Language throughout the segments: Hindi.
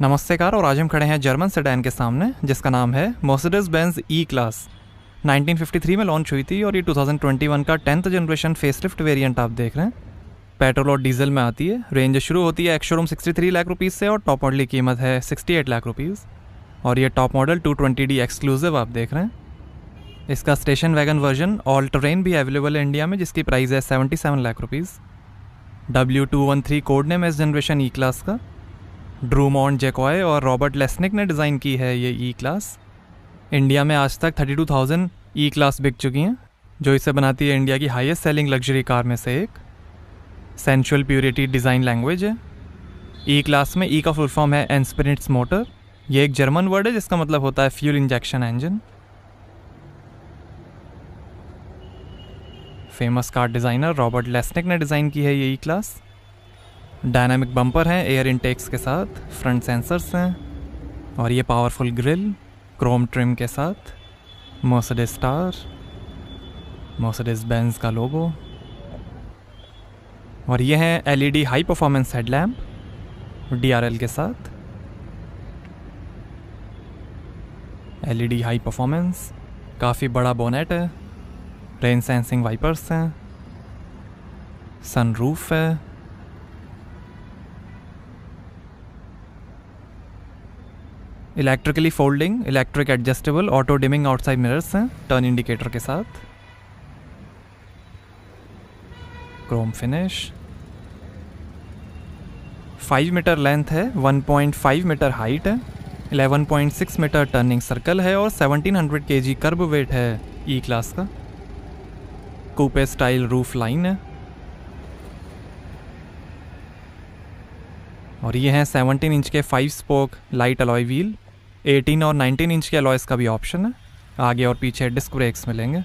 नमस्ते कार। और आज हम खड़े हैं जर्मन सेडान के सामने जिसका नाम है मर्सिडीज बेंज ई क्लास। 1953 में लॉन्च हुई थी और ये 2021 का 10th जनरेशन फेसलिफ्ट वेरिएंट आप देख रहे हैं। पेट्रोल और डीजल में आती है। रेंज शुरू होती है एक्स-शोरूम 63 लाख रुपीज़ से और टॉप मॉडल की कीमत है 68 लाख रुपीज़। और ये टॉप मॉडल 220D एक्सक्लूसिव आप देख रहे हैं। इसका station wagon version all terrain भी अवेलेबल है इंडिया में, जिसकी प्राइस है 77 lakh rupees. W213 code name है इस जनरेशन ई क्लास का। ड्रूमॉन्ट जैकॉय और रॉबर्ट लेस्निक ने डिज़ाइन की है ये ई क्लास। इंडिया में आज तक 32,000 ई क्लास बिक चुकी हैं, जो इसे बनाती है इंडिया की हाईएस्ट सेलिंग लग्जरी कार में से एक। सेंशुअल प्योरिटी डिज़ाइन लैंग्वेज है। ई क्लास में ई का फुल फॉर्म है एनस्पिरिट्स मोटर। ये एक जर्मन वर्ड है जिसका मतलब होता है fuel injection engine. Famous car designer Robert Lesnik ने डिज़ाइन की है ये ई क्लास। डायनामिक बम्पर हैं एयर इनटेक्स के साथ, फ्रंट सेंसर्स हैं और ये पावरफुल ग्रिल क्रोम ट्रिम के साथ। मर्सिडीज स्टार, मर्सिडीज बेंज का लोगो। और ये हैं LED high performance headlamp DRL के साथ। LED हाई परफॉर्मेंस, काफ़ी बड़ा बोनेट है, रेन सेंसिंग वाइपर्स हैं, सनरूफ है। Electrically folding electric adjustable auto dimming outside mirrors हैं टर्न इंडिकेटर के साथ। Chrome finish. 5 मीटर लेंथ है, 1.5 मीटर हाइट है, 11.6 मीटर टर्निंग सर्कल है और 1700 kg कर्ब वेट है ई क्लास का। कूपे स्टाइल रूफ लाइन है। और ये हैं 17 इंच के 5 स्पोक लाइट अलॉय व्हील। 18 और 19 इंच के अलॉयस का भी ऑप्शन है। आगे और पीछे डिस्क ब्रेक्स मिलेंगे।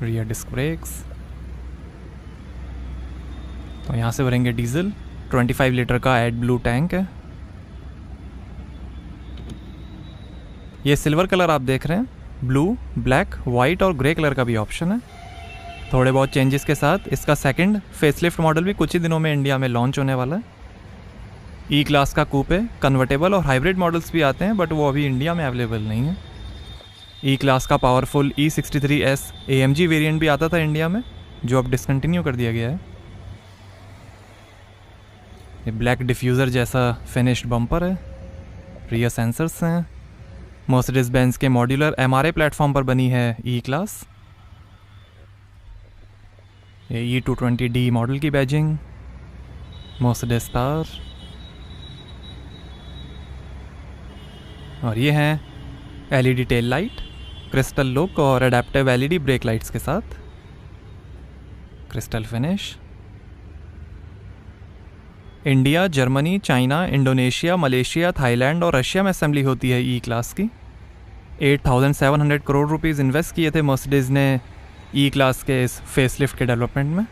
Rear disc brakes. तो यहाँ से भरेंगे डीजल। 25 लीटर का एड ब्लू टैंक है। ये सिल्वर कलर आप देख रहे हैं। ब्लू, ब्लैक, वाइट और ग्रे कलर का भी ऑप्शन है। थोड़े बहुत चेंजेस के साथ इसका सेकंड फेसलिफ्ट मॉडल भी कुछ ही दिनों में इंडिया में लॉन्च होने वाला है। ई क्लास का कूपे, कन्वर्टेबल और हाइब्रिड मॉडल्स भी आते हैं, बट वो अभी इंडिया में अवेलेबल नहीं है। ई क्लास का पावरफुल E63S AMG वेरिएंट भी आता था इंडिया में, जो अब डिसकंटिन्यू कर दिया गया है। ये ब्लैक डिफ्यूज़र जैसा फिनिश्ड बम्पर है। रियर सेंसर्स हैं। मर्सिडीज बेंज के मॉड्यूलर MRA प्लेटफॉर्म पर बनी है ई क्लास। ये E220D मॉडल की बैजिंग। Mercedes star. और ये हैं LED tail light, crystal look और एडेप्टिव LED ब्रेक लाइट्स के साथ। Crystal finish. India, Germany, China, Indonesia, Malaysia, Thailand और रशिया में असेंबली होती है ई क्लास की। 8,700 करोड़ रुपीज़ इन्वेस्ट किए थे मर्सिडीज़ ने ई क्लास के इस फेसलिफ्ट के डेवलपमेंट में।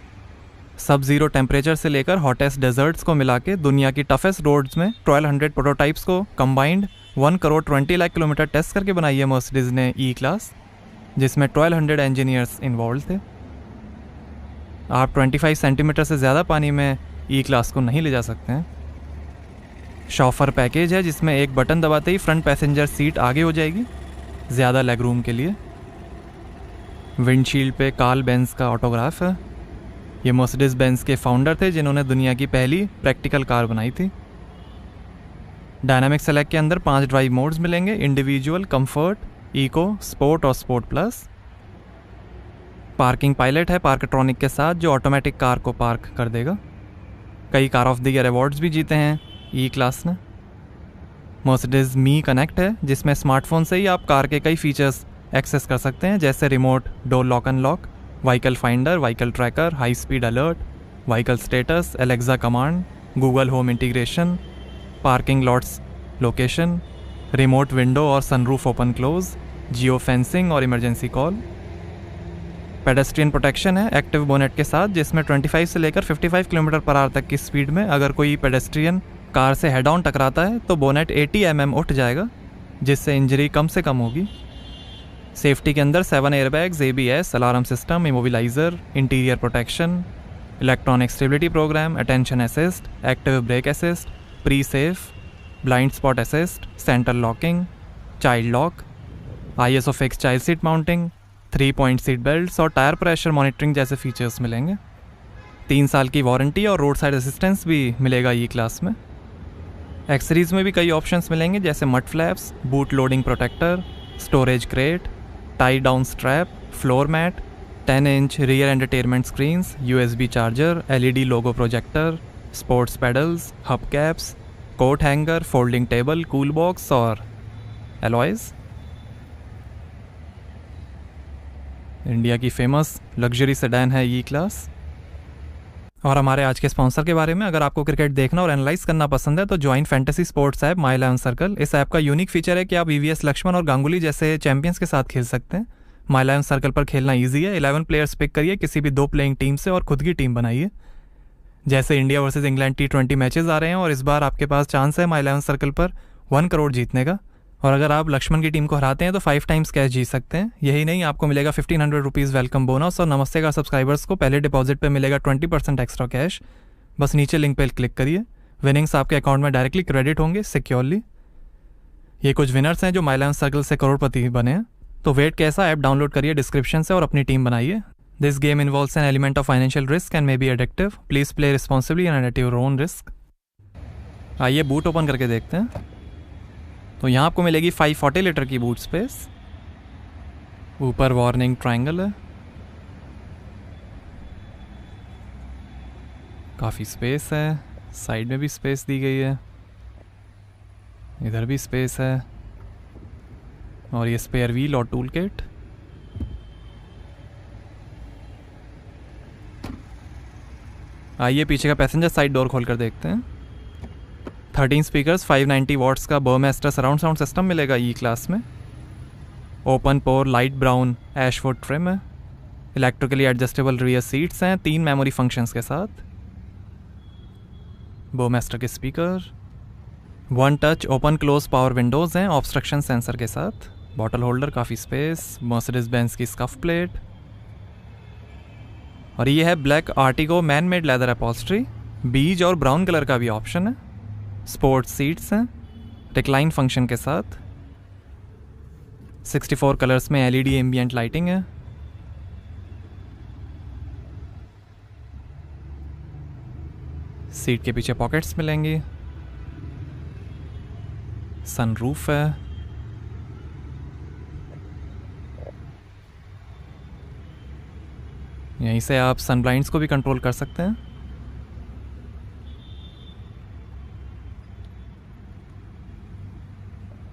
सब ज़ीरो टेम्परेचर से लेकर हॉटेस्ट डेजर्ट्स को मिला के दुनिया की टफेस्ट रोड्स में 1200 प्रोटोटाइप्स को combined 1 crore 20 lakh kilometre test करके बनाई है मर्सिडीज़ ने ई क्लास, जिसमें 1200 इंजीनियर्स इन्वॉल्व थे। आप 25 सेंटीमीटर से ज़्यादा पानी में ई क्लास को नहीं ले जा सकते हैं। शॉफर पैकेज है जिसमें एक बटन दबाते ही फ्रंट पैसेंजर सीट आगे हो जाएगी, ज़्यादा लेग रूम के लिए। विंडशील्ड पे कार्ल बेंज का ऑटोग्राफ है। ये मर्सिडीज बेंज के फाउंडर थे जिन्होंने दुनिया की पहली प्रैक्टिकल कार बनाई थी। डायनामिक सेलेक्ट के अंदर 5 ड्राइव मोड्स मिलेंगे: इंडिविजुअल, कंफर्ट, इको, स्पोर्ट और स्पोर्ट प्लस। पार्किंग पायलट है पार्कट्रॉनिक के साथ, जो ऑटोमेटिक कार को पार्क कर देगा। कई car of the year awards भी जीते हैं ई क्लास ने। मर्सिडीज मी कनेक्ट है जिसमें स्मार्टफोन से ही आप कार के कई फीचर्स एक्सेस कर सकते हैं, जैसे remote door lock unlock, vehicle finder, vehicle tracker, high speed alert, vehicle status, Alexa command, Google home integration, parking lots location, remote window और sunroof open close, geo fencing और इमरजेंसी कॉल। पेडेस्ट्रियन प्रोटेक्शन है एक्टिव बोनेट के साथ, जिसमें 25 से लेकर 55 किलोमीटर पर आवर तक की स्पीड में अगर कोई पेडेस्ट्रियन कार से हेड ऑन टकराता है तो बोनेट 80 mm उठ जाएगा, जिससे इंजरी कम से कम होगी। सेफ्टी के अंदर 7 airbags, ABS, alarm system, immobiliser, interior protection, electronic stability programme, attention assist, active brake assist, pre safe, blind spot assist, centre locking, child lock, ISO fix child seat mounting, 3 point seat belts और टायर प्रेशर मॉनिटरिंग जैसे फीचर्स मिलेंगे। 3 साल की वारंटी और रोड साइड असिस्टेंस भी मिलेगा ई क्लास में। एक्सेसरीज में भी कई ऑप्शंस मिलेंगे जैसे mud flaps, boot loading protector, storage crate, tie down strap, floor mat, 10 inch rear entertainment screens, USB charger, LED logo projector, sports pedals, hub caps, coat hanger, folding table, cool box और एलॉयज। इंडिया की फेमस लग्जरी सेडान है ई क्लास। और हमारे आज के स्पॉन्सर के बारे में, अगर आपको क्रिकेट देखना और एनालाइज करना पसंद है तो ज्वाइन फैंटेसी स्पोर्ट्स ऐप माई 11 सर्कल। इस ऐप का यूनिक फीचर है कि आप VVS लक्ष्मण और गांगुली जैसे चैंपियंस के साथ खेल सकते हैं। माई 11 सर्कल पर खेलना ईजी है। 11 प्लेयर्स पिक करिए किसी भी 2 प्लेइंग टीम से और खुद की टीम बनाइए। जैसे India versus England T20 matches आ रहे हैं और इस बार आपके पास चांस है माई 11 सर्कल पर 1 करोड़ जीतने का। और अगर आप लक्ष्मण की टीम को हराते हैं तो 5 टाइम्स कैश जीत सकते हैं। यही नहीं, आपको मिलेगा 1500 रुपीज़ वेलकम बोनस और नमस्ते का सब्सक्राइबर्स को पहले डिपॉजिट पे मिलेगा 20% एक्स्ट्रा कैश। बस नीचे लिंक पे क्लिक करिए। विनिंग्स आपके अकाउंट में डायरेक्टली क्रेडिट होंगे सिक्योरली। ये कुछ विनर्स हैं जो माई 11 सर्कल से करोड़पति बने हैं। तो वेट कैसा, ऐप डाउनलोड करिए डिस्क्रिप्शन से और अपनी टीम बनाइए। This game involves an element of financial risk and may be addictive. Please play responsibly and at your own risk. आइए बूट ओपन करके देखते हैं। तो यहाँ आपको मिलेगी 540 लीटर की बूट स्पेस। ऊपर वार्निंग ट्रायंगल है, काफ़ी स्पेस है। साइड में भी स्पेस दी गई है, इधर भी स्पेस है। और ये स्पेयर व्हील और टूल किट। आइए पीछे का पैसेंजर साइड डोर खोल कर देखते हैं। 13 स्पीकर्स, 590 वॉट्स का बर्मेस्टर सराउंड साउंड सिस्टम मिलेगा ई क्लास में। Open pore light brown ashwood trim है। इलेक्ट्रिकली एडजस्टेबल रियर सीट्स हैं 3 मेमोरी फंक्शंस के साथ। बर्मेस्टर के speaker, 1 touch open close power windows हैं ऑब्स्ट्रक्शन सेंसर के साथ। बॉटल होल्डर, काफ़ी स्पेस। मर्सिडीज बेंज की स्कफ प्लेट। और ये है black Artico man made leather upholstery. Beige और ब्राउन कलर का भी ऑप्शन है। स्पोर्ट्स सीट्स हैं रिक्लाइन फंक्शन के साथ। 64 कलर्स में LED एम्बियंट लाइटिंग है। सीट के पीछे पॉकेट्स मिलेंगी। सनरूफ है। यहीं से आप सन ब्लाइंड्स को भी कंट्रोल कर सकते हैं।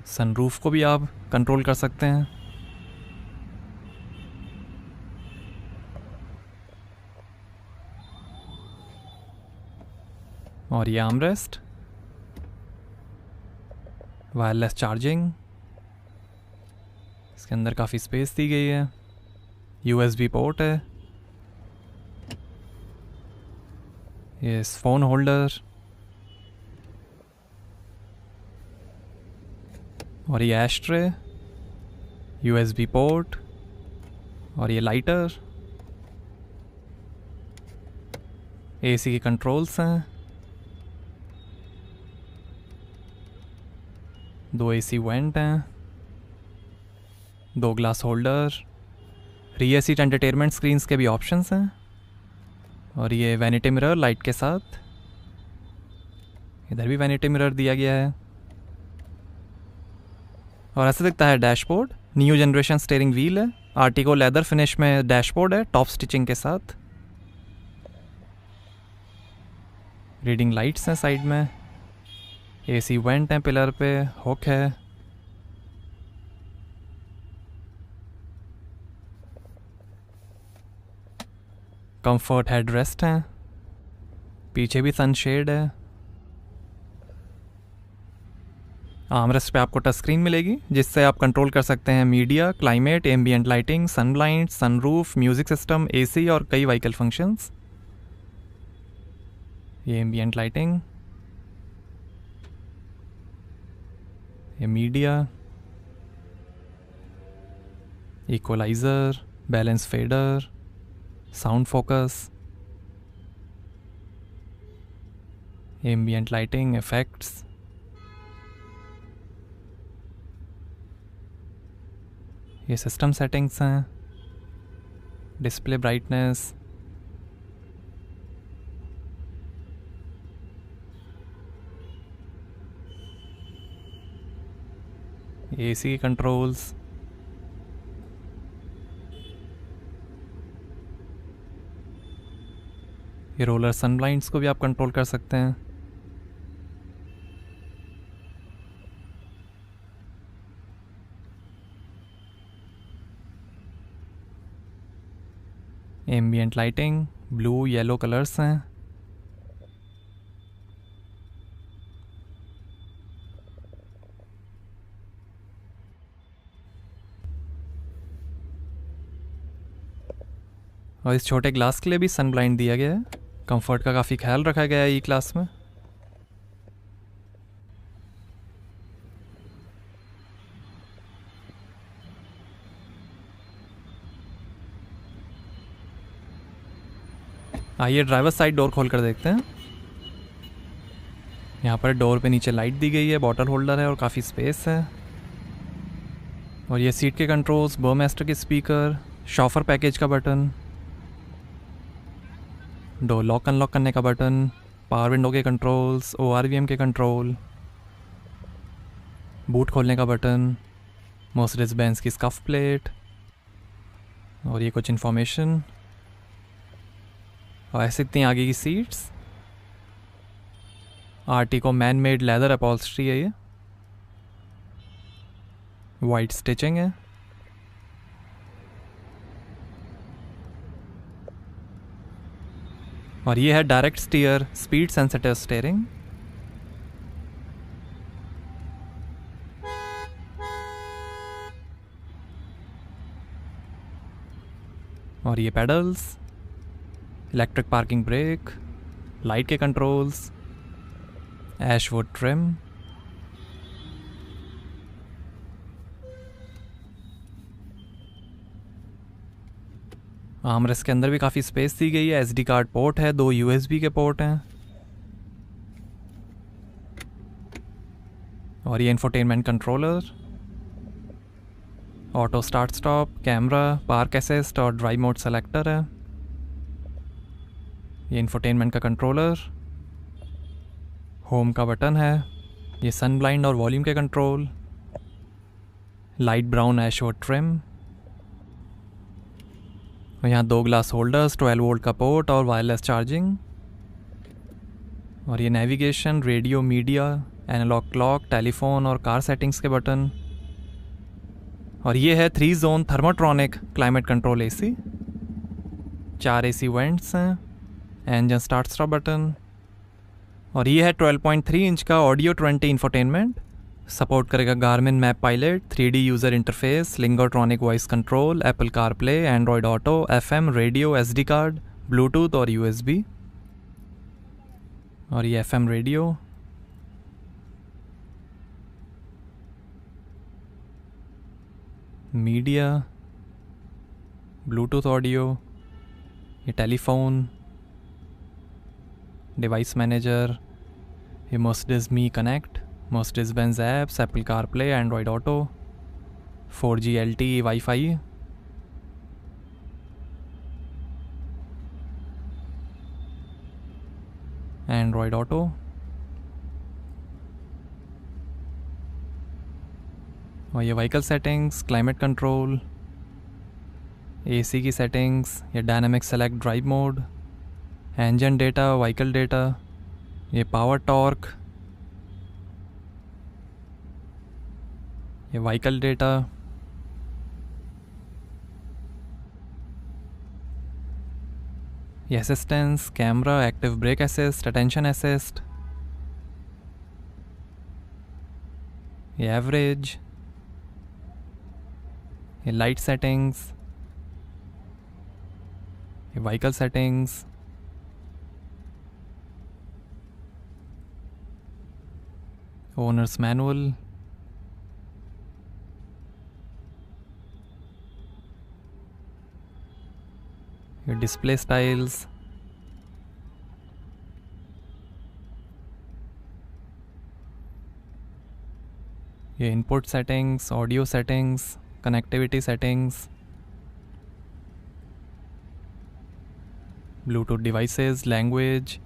सनरूफ को भी आप कंट्रोल कर सकते हैं। और ये आर्मरेस्ट, वायरलेस चार्जिंग, इसके अंदर काफ़ी स्पेस दी गई है। USB पोर्ट है। ये फ़ोन होल्डर और ये एस्ट्रे, USB पोर्ट और ये लाइटर। AC के कंट्रोल्स हैं। 2 AC वेंट हैं। 2 glass holder. Rear seat entertainment screens के भी ऑप्शंस हैं। और ये वैनिटी मिरर लाइट के साथ। इधर भी वैनिटी मिरर दिया गया है। और ऐसे दिखता है dashboard. New generation steering wheel है। आर्टिको लेदर फिनिश में डैशबोर्ड है टॉप स्टिचिंग के साथ। रीडिंग लाइट्स हैं साइड में। AC वेंट हैं पिलर पे, हुक है। कंफर्ट हेडरेस्ट हैं। पीछे भी सनशेड है। आर्मरेस्ट पे आपको टच स्क्रीन मिलेगी जिससे आप कंट्रोल कर सकते हैं media, climate, ambient lighting, sun blind, sunroof, music system, AC और कई व्हीकल फंक्शंस। ये एम्बियंट लाइटिंग, ये media, equaliser, balance fader, sound focus, ambient lighting, effects, ये सिस्टम सेटिंग्स हैं, डिस्प्ले ब्राइटनेस, एसी कंट्रोल्स, ये रोलर सन ब्लाइंड्स को भी आप कंट्रोल कर सकते हैं। Ambient lighting, blue yellow colours हैं। और इस छोटे ग्लास के लिए भी सन ब्लाइंड दिया गया है। कंफर्ट का काफ़ी ख्याल रखा गया है ई क्लास में। आइए ड्राइवर साइड डोर खोल कर देखते हैं। यहाँ पर डोर पे नीचे लाइट दी गई है, बॉटल होल्डर है और काफ़ी स्पेस है। और ये सीट के कंट्रोल्स, बर्मास्टर के स्पीकर, शॉफर पैकेज का बटन, डोर लॉक अनलॉक करने का बटन, पावर विंडो के कंट्रोल्स, ORVM के कंट्रोल, बूट खोलने का बटन, मर्सिडीज बेंज की स्कफ प्लेट और ये कुछ इन्फॉर्मेशन। और ऐसे इतनी आगे की seats, Artico man made leather upholstery है, ये वाइट स्टिचिंग है। और ये है direct steer speed sensitive steering. और ये pedals, electric parking brake, light के कंट्रोल्स, ऐशवुड ट्रिम, आर्मरेस्ट के अंदर भी काफ़ी स्पेस दी गई है। SD कार्ड पोर्ट है, 2 USB के पोर्ट हैं। और ये infotainment controller, auto start stop, camera, park assist और ड्राइव मोड सेलेक्टर है। ये इंफोटेनमेंट का कंट्रोलर, होम का बटन है, ये सन ब्लाइंड और वॉल्यूम के control, light brown ashwood trim. और यहाँ 2 ग्लास होल्डर्स, 12 वोल्ट का पोर्ट और वायरलेस चार्जिंग। और ये navigation, radio, media, analogue clock, telephone और कार सेटिंग्स के बटन। और ये है 3 zone Thermotronic climate control AC, 4 AC vents हैं, इंजन स्टार्ट स्टॉप बटन। और ये है 12.3 इंच का ऑडियो 20 इंफोटेनमेंट, सपोर्ट करेगा Garmin map pilot, 3D user interface, Linguatronic voice control, Apple CarPlay, Android auto, FM, radio, SD card, Bluetooth और USB। और ये FM radio, media, Bluetooth audio, ये टेलीफोन, डिवाइस मैनेजर, ये Mercedes me connect, Mercedes Benz apps, Apple CarPlay, Android auto, 4G LTE wifi, Android auto. और ये vehicle settings, climate control, AC की सेटिंग्स, ये dynamic select drive mode, engine data, vehicle data, ये पावर टॉर्क, ये व्हीकल डेटा, ये assistance, camera, active brake assist, attention assist, ये एवरेज, ये लाइट सेटिंग्स, ये व्हीकल सेटिंग्स, ओनर्स मैनुअल, ये डिस्प्ले स्टाइल्स, ये input settings, audio settings, connectivity settings, Bluetooth devices, language,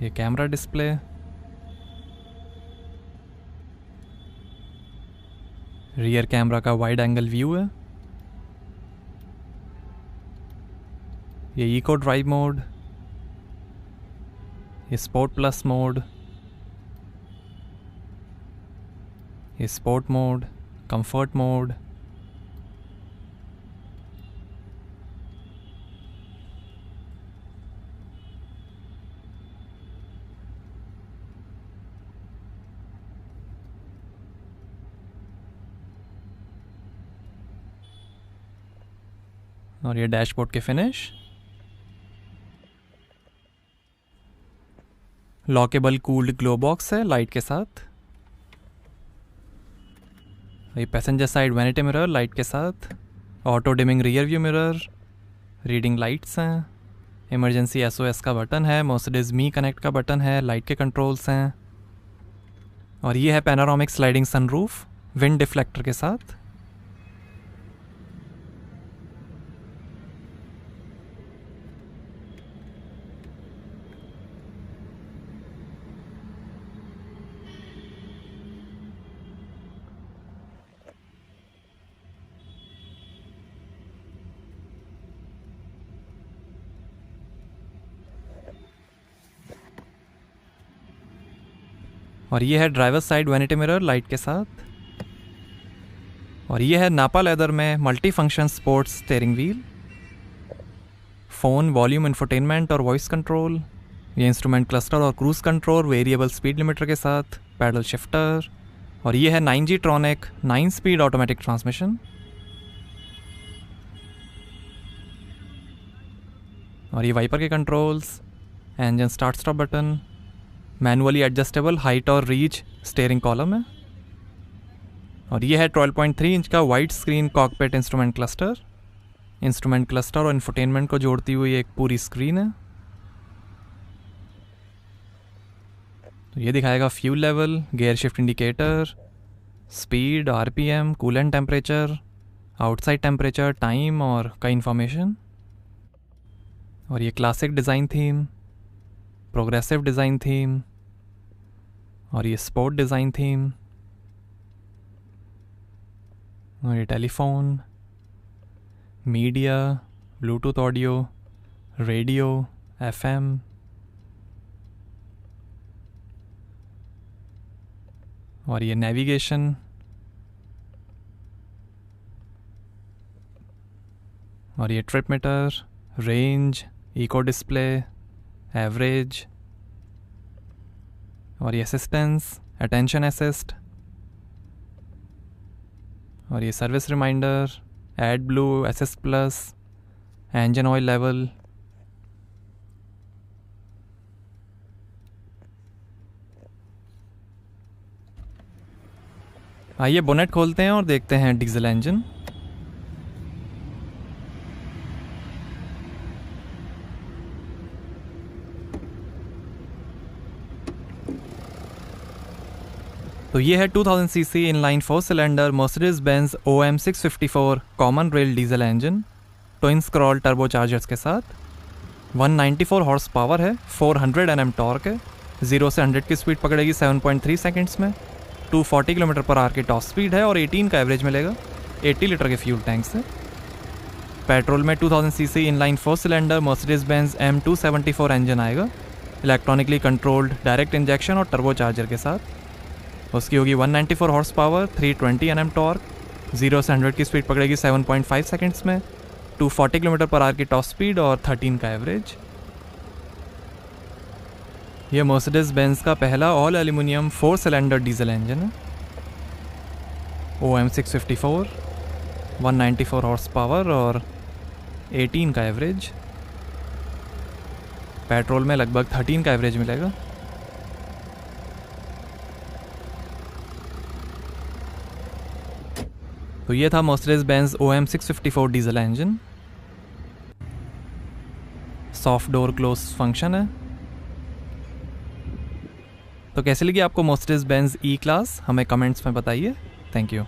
ये कैमरा डिस्प्ले, रियर कैमरा का वाइड एंगल व्यू है, ये इको ड्राइव मोड, ये स्पोर्ट प्लस मोड, ये स्पोर्ट मोड, कंफर्ट मोड, और ये डैशबोर्ड के finish, lockable cooled glove box है लाइट के साथ, ये passenger side vanity mirror light के साथ, auto dimming rear view mirror, reading lights हैं, इमरजेंसी एसओएस का बटन है, मर्सिडीज मी कनेक्ट का बटन है, लाइट के कंट्रोल्स हैं, और ये है panoramic sliding sunroof wind deflector के साथ। और ये है driver side vanity mirror light के साथ, और ये है नापा लेदर में multi function sports steering wheel, phone, volume, infotainment और वॉइस कंट्रोल, ये इंस्ट्रूमेंट क्लस्टर और cruise control variable speed limiter के साथ, पैडल शिफ्टर, और ये है 9G ट्रॉनिक 9 स्पीड ऑटोमेटिक ट्रांसमिशन, और ये वाइपर के controls, engine start stop button, manually adjustable height और रीच स्टीयरिंग कॉलम है, और ये है 12.3 इंच का wide screen cockpit instrument cluster और इंफोटेनमेंट को जोड़ती हुई एक पूरी स्क्रीन है। तो ये दिखाएगा fuel level, gear shift indicator, speed, RPM, coolant temperature, outside temperature, time और कई इन्फॉर्मेशन। और ये classic design theme, progressive design theme, और ये स्पोर्ट डिज़ाइन थीम, और ये telephone, media, Bluetooth audio, radio, FM, और ये नेविगेशन, और ये trip meter, range, eco display, average, और ये असिस्टेंस, अटेंशन असिस्ट, और ये service reminder, AdBlue, assist plus, engine oil level. आइए बोनेट खोलते हैं और देखते हैं डीजल इंजन। तो ये है 2000 CC inline 4 cylinder Mercedes Benz OM 654 common rail diesel engine twin scroll turbo chargers के साथ। 194 हॉर्स पावर है, 400 Nm टॉर्क है, 0 से 100 की स्पीड पकड़ेगी 7.3 सेकेंड्स में, 240 km/h की टॉप स्पीड है और 18 का एवरेज मिलेगा 80 लीटर के फ्यूल टैंक से। पेट्रोल में 2000 CC inline 4 cylinder Mercedes Benz M274 engine आएगा, इलेक्ट्रॉनिकली कंट्रोल्ड डायरेक्ट इंजेक्शन और टर्बो चार्जर के साथ। उसकी होगी 194 हॉर्स पावर, 320 Nm टॉर्क, 0 से 100 की स्पीड पकड़ेगी 7.5 सेकेंड्स में, 240 km/h की टॉप स्पीड और 13 का एवरेज। ये मर्सिडीज बेंज का पहला all aluminium 4 cylinder diesel engine है। OM 654, 194 हॉर्स पावर और 18 का एवरेज। पेट्रोल में लगभग 13 का एवरेज मिलेगा। तो ये था Mercedes Benz OM 654 diesel engine. Soft door close function है। तो कैसे लगी आपको मर्सिडीज बेंज ई क्लास, हमें कमेंट्स में बताइए। Thank you.